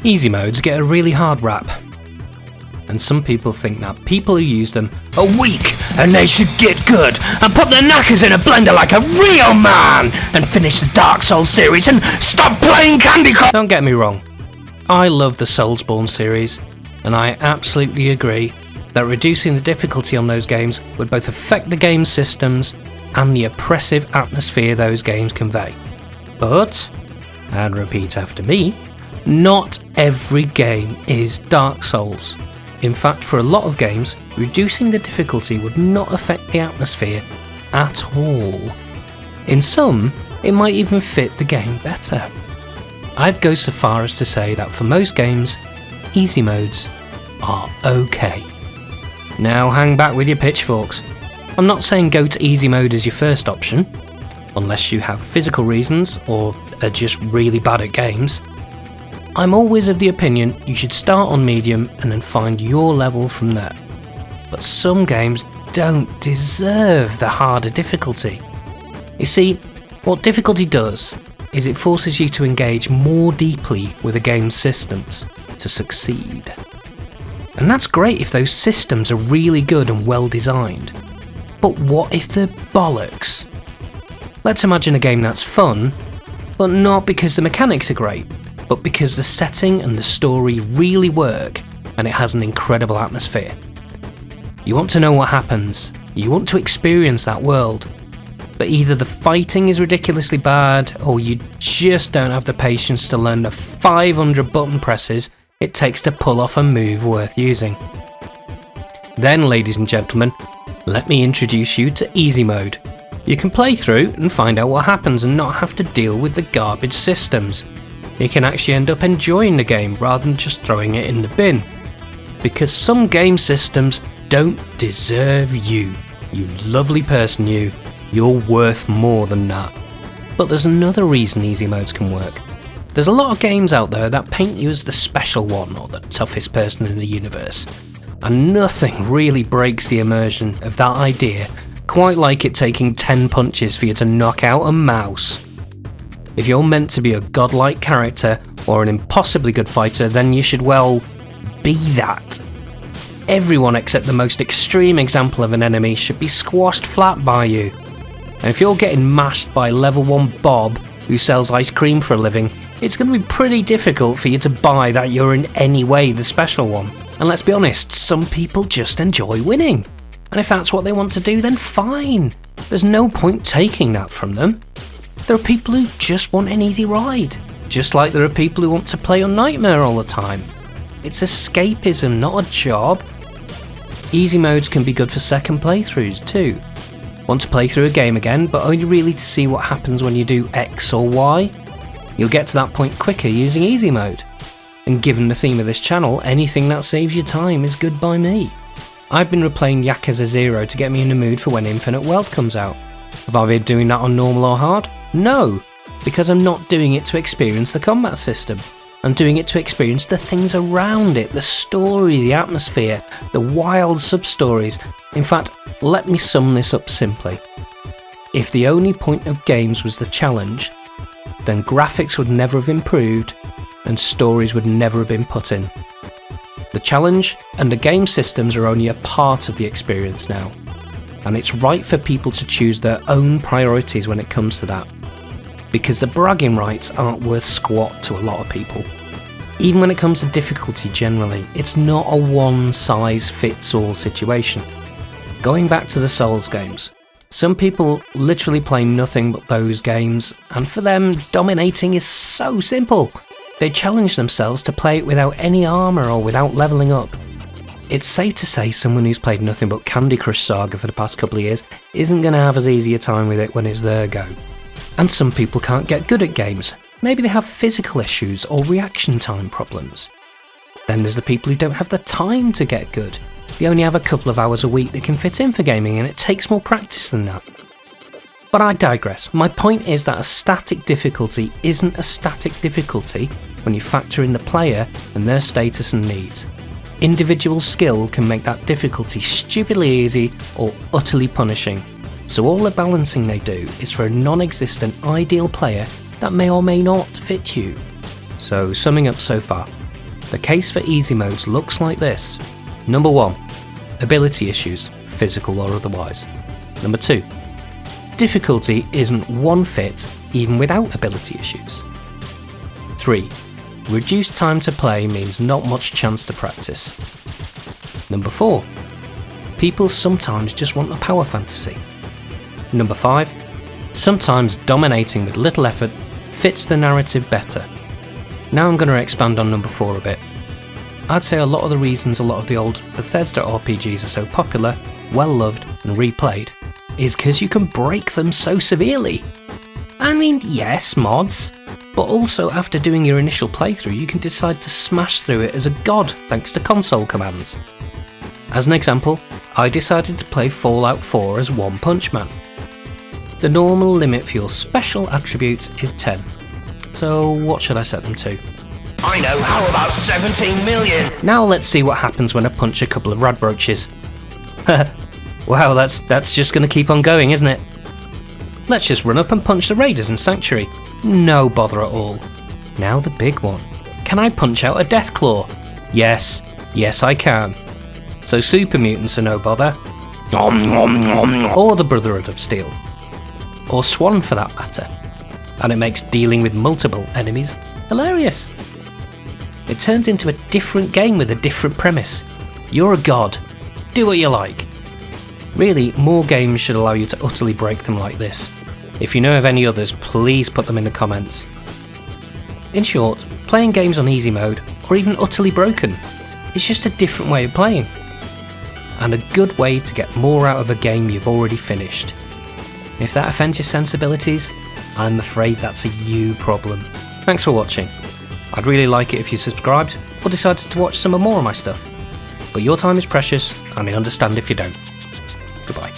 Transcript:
Easy modes get a really hard rap, and some people think that people who use them are weak and they should get good and put their knackers in a blender like a real man and finish the Dark Souls series and stop playing Candy Crush. Don't get me wrong, I love the Soulsborne series, and I absolutely agree that reducing the difficulty on those games would both affect the game systems and the oppressive atmosphere those games convey. But, and repeat after me, not every game is Dark Souls. In fact, for a lot of games, reducing the difficulty would not affect the atmosphere at all. In some, it might even fit the game better. I'd go so far as to say that for most games, easy modes are okay. Now hang back with your pitchforks. I'm not saying go to easy mode as your first option, unless you have physical reasons or are just really bad at games. I'm always of the opinion you should start on medium and then find your level from there. But some games don't deserve the harder difficulty. You see, what difficulty does is it forces you to engage more deeply with a game's systems to succeed. And that's great if those systems are really good and well designed. But what if they're bollocks? Let's imagine a game that's fun, but not because the mechanics are great, but because the setting and the story really work and it has an incredible atmosphere. You want to know what happens, you want to experience that world, but either the fighting is ridiculously bad or you just don't have the patience to learn the 500 button presses it takes to pull off a move worth using. Then, ladies and gentlemen, let me introduce you to easy mode. You can play through and find out what happens and not have to deal with the garbage systems. You can actually end up enjoying the game rather than just throwing it in the bin. Because some game systems don't deserve you. You lovely person you. You're worth more than that. But there's another reason easy modes can work. There's a lot of games out there that paint you as the special one or the toughest person in the universe. And nothing really breaks the immersion of that idea quite like it taking 10 punches for you to knock out a mouse. If you're meant to be a godlike character or an impossibly good fighter, then you should, well, be that. Everyone except the most extreme example of an enemy should be squashed flat by you. And if you're getting mashed by level 1 Bob, who sells ice cream for a living, it's going to be pretty difficult for you to buy that you're in any way the special one. And let's be honest, some people just enjoy winning. And if that's what they want to do, then fine. There's no point taking that from them. There are people who just want an easy ride, just like there are people who want to play on Nightmare all the time. It's escapism, not a job. Easy modes can be good for second playthroughs too. Want to play through a game again, but only really to see what happens when you do X or Y? You'll get to that point quicker using easy mode. And given the theme of this channel, anything that saves you time is good by me. I've been replaying Yakuza 0 to get me in the mood for when Infinite Wealth comes out. Have I been doing that on normal or hard? No, because I'm not doing it to experience the combat system. I'm doing it to experience the things around it, the story, the atmosphere, the wild sub-stories. In fact, let me sum this up simply. If the only point of games was the challenge, then graphics would never have improved and stories would never have been put in. The challenge and the game systems are only a part of the experience now, and it's right for people to choose their own priorities when it comes to that. Because the bragging rights aren't worth squat to a lot of people. Even when it comes to difficulty generally, it's not a one-size-fits-all situation. Going back to the Souls games, some people literally play nothing but those games, and for them, dominating is so simple. They challenge themselves to play it without any armour or without levelling up. It's safe to say someone who's played nothing but Candy Crush Saga for the past couple of years isn't going to have as easy a time with it when it's their go. And some people can't get good at games. Maybe they have physical issues or reaction time problems. Then there's the people who don't have the time to get good. They only have a couple of hours a week they can fit in for gaming, and it takes more practice than that. But I digress. My point is that a static difficulty isn't a static difficulty when you factor in the player and their status and needs. Individual skill can make that difficulty stupidly easy or utterly punishing. So all the balancing they do is for a non-existent ideal player that may or may not fit you. So summing up so far, The case for easy modes looks like this. Number 1. Ability issues, physical or otherwise. Number 2. Difficulty isn't one fit even without ability issues. 3. Reduced time to play means not much chance to practice. Number 4. People sometimes just want a power fantasy. Number 5. Sometimes dominating with little effort fits the narrative better. Now I'm going to expand on number 4 a bit. I'd say a lot of the reasons a lot of the old Bethesda RPGs are so popular, well loved and replayed is because you can break them so severely. I mean, yes, mods, but also after doing your initial playthrough you can decide to smash through it as a god thanks to console commands. As an example, I decided to play Fallout 4 as One Punch Man. The normal limit for your special attributes is 10, so what should I set them to? I know, how about 17 million? Now let's see what happens when I punch a couple of radbroaches. Wow, that's just going to keep on going, isn't it? Let's just run up and punch the raiders in Sanctuary. No bother at all. Now the big one. Can I punch out a Deathclaw? Yes I can. So super mutants are no bother. Or the Brotherhood of Steel. Or Swan for that matter. And it makes dealing with multiple enemies hilarious. It turns into a different game with a different premise. You're a god. Do what you like. Really, more games should allow you to utterly break them like this. If you know of any others, please put them in the comments. In short, playing games on easy mode, or even utterly broken, is just a different way of playing. And a good way to get more out of a game you've already finished. If that offends your sensibilities, I'm afraid that's a you problem. Thanks for watching. I'd really like it if you subscribed or decided to watch some more of my stuff. But your time is precious and I understand if you don't. Goodbye.